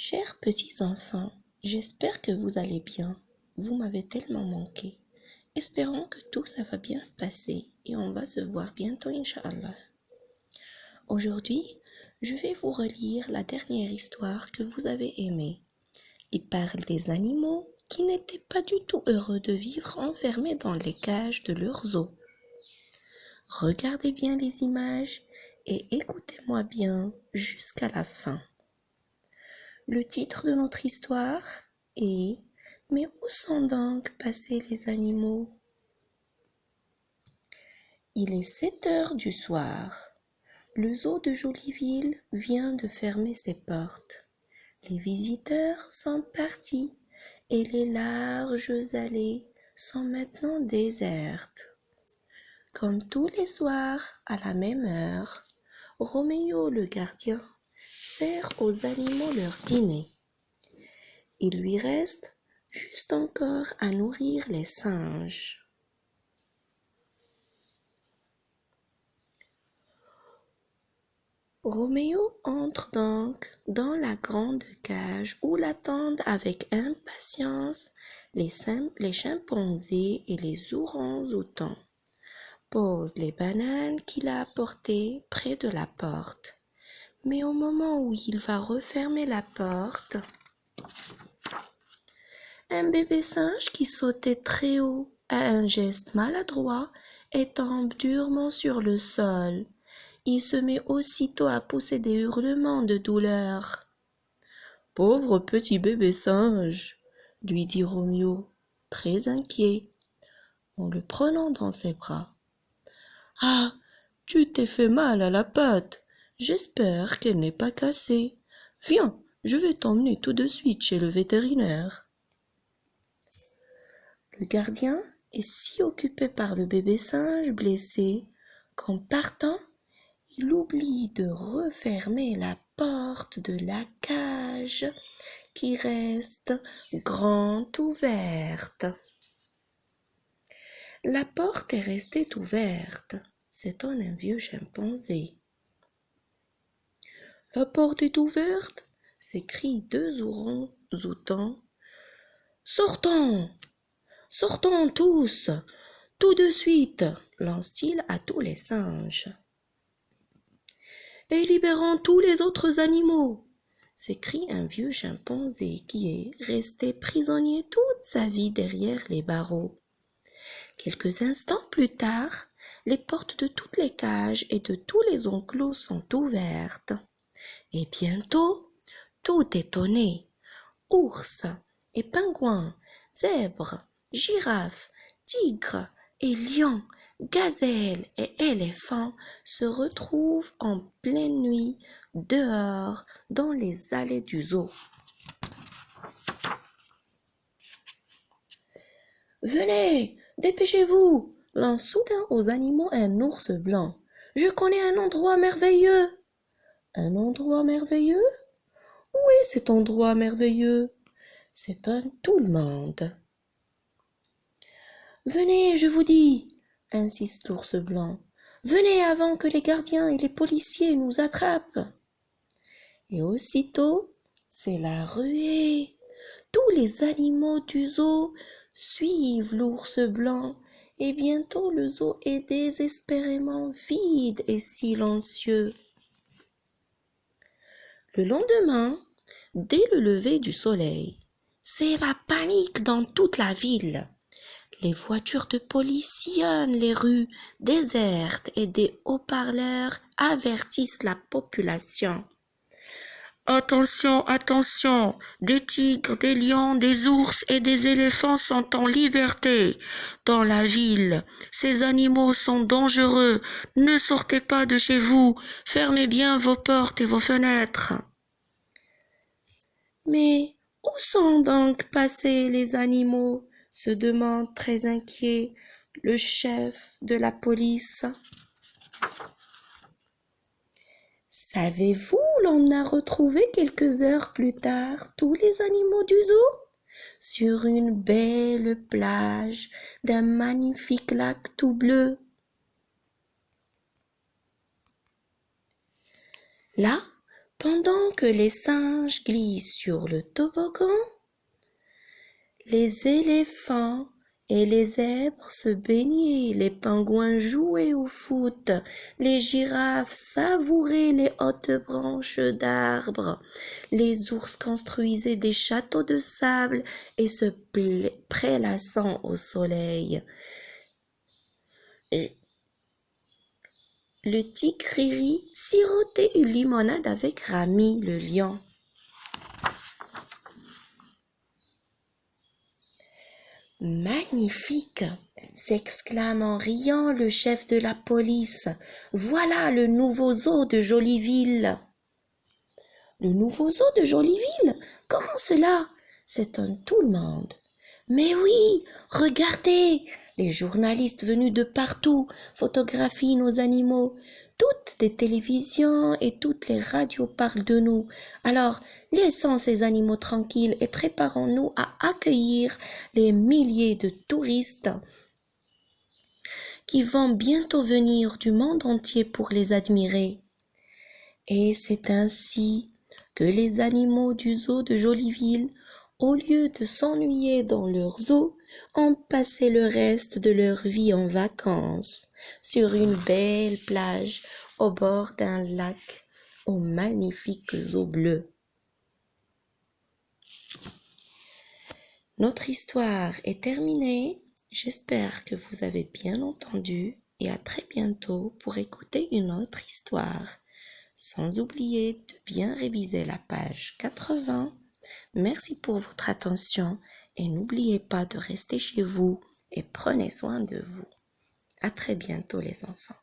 Chers petits enfants, j'espère que vous allez bien. Vous m'avez tellement manqué. Espérons que tout ça va bien se passer et on va se voir bientôt, Inch'Allah. Aujourd'hui, je vais vous relire la dernière histoire que vous avez aimée. Il parle des animaux qui n'étaient pas du tout heureux de vivre enfermés dans les cages de leurs os. Regardez bien les images et écoutez-moi bien jusqu'à la fin. Le titre de notre histoire est « Mais où sont donc passés les animaux ?» Il est 7 heures du soir. Le zoo de Joliville vient de fermer ses portes. Les visiteurs sont partis et les larges allées sont maintenant désertes. Comme tous les soirs, à la même heure, Roméo le gardien sert aux animaux leur dîner. Il lui reste juste encore à nourrir les singes. Roméo entre donc dans la grande cage où l'attendent avec impatience les chimpanzés et les orangs-outans. Pose les bananes qu'il a apportées près de la porte. Mais au moment où il va refermer la porte, un bébé singe qui sautait très haut a un geste maladroit et tombe durement sur le sol. Il se met aussitôt à pousser des hurlements de douleur. « Pauvre petit bébé singe !» lui dit Roméo, très inquiet, en le prenant dans ses bras. « Ah, tu t'es fait mal à la patte. J'espère qu'elle n'est pas cassée. Viens, je vais t'emmener tout de suite chez le vétérinaire. » Le gardien est si occupé par le bébé singe blessé qu'en partant, il oublie de refermer la porte de la cage qui reste grande ouverte. La porte est restée ouverte, s'étonne un vieux chimpanzé. « La porte est ouverte !» s'écrient 2 orangs-outans. « Sortons ! Sortons tous, tout de suite !» lance-t-il à tous les singes. « Et libérons tous les autres animaux !» s'écrie un vieux chimpanzé qui est resté prisonnier toute sa vie derrière les barreaux. Quelques instants plus tard, les portes de toutes les cages et de tous les enclos sont ouvertes. Et bientôt, tout étonné, ours et pingouins, zèbres, girafes, tigres et lions, gazelles et éléphants se retrouvent en pleine nuit dehors dans les allées du zoo. « Venez, dépêchez-vous !» lance soudain aux animaux un ours blanc. « Je connais un endroit merveilleux !» « Un endroit merveilleux ? Où est cet endroit merveilleux ?» s'étonne tout le monde. « Venez, je vous dis !» insiste l'ours blanc. « Venez avant que les gardiens et les policiers nous attrapent !» Et aussitôt, c'est la ruée. Tous les animaux du zoo suivent l'ours blanc et bientôt le zoo est désespérément vide et silencieux. Le lendemain, dès le lever du soleil, c'est la panique dans toute la ville. Les voitures de police sillonnent les rues désertes et des haut-parleurs avertissent la population. « Attention, attention, des tigres, des lions, des ours et des éléphants sont en liberté dans la ville. Ces animaux sont dangereux. Ne sortez pas de chez vous. Fermez bien vos portes et vos fenêtres. » Mais où sont donc passés les animaux ? Se demande très inquiet le chef de la police. Savez-vous, l'on a retrouvé quelques heures plus tard tous les animaux du zoo sur une belle plage d'un magnifique lac tout bleu. Là, Pendant que les singes glissent sur le toboggan, les éléphants et les zèbres se baignaient, les pingouins jouaient au foot, les girafes savouraient les hautes branches d'arbres, les ours construisaient des châteaux de sable et se prélassant au soleil. Et le tigre Riri sirotait une limonade avec Rami le lion. Magnifique! S'exclame en riant le chef de la police. Voilà le nouveau zoo de Joliville. Le nouveau zoo de Joliville? Comment cela? S'étonne tout le monde. Mais oui, regardez, les journalistes venus de partout photographient nos animaux. Toutes les télévisions et toutes les radios parlent de nous. Alors, laissons ces animaux tranquilles et préparons-nous à accueillir les milliers de touristes qui vont bientôt venir du monde entier pour les admirer. Et c'est ainsi que les animaux du zoo de Joliville, au lieu de s'ennuyer dans leur zoo, ont passé le reste de leur vie en vacances, sur une belle plage, au bord d'un lac, aux magnifiques eaux bleues. Notre histoire est terminée. J'espère que vous avez bien entendu et à très bientôt pour écouter une autre histoire. Sans oublier de bien réviser la page 80. Merci pour votre attention et n'oubliez pas de rester chez vous et prenez soin de vous. À très bientôt les enfants.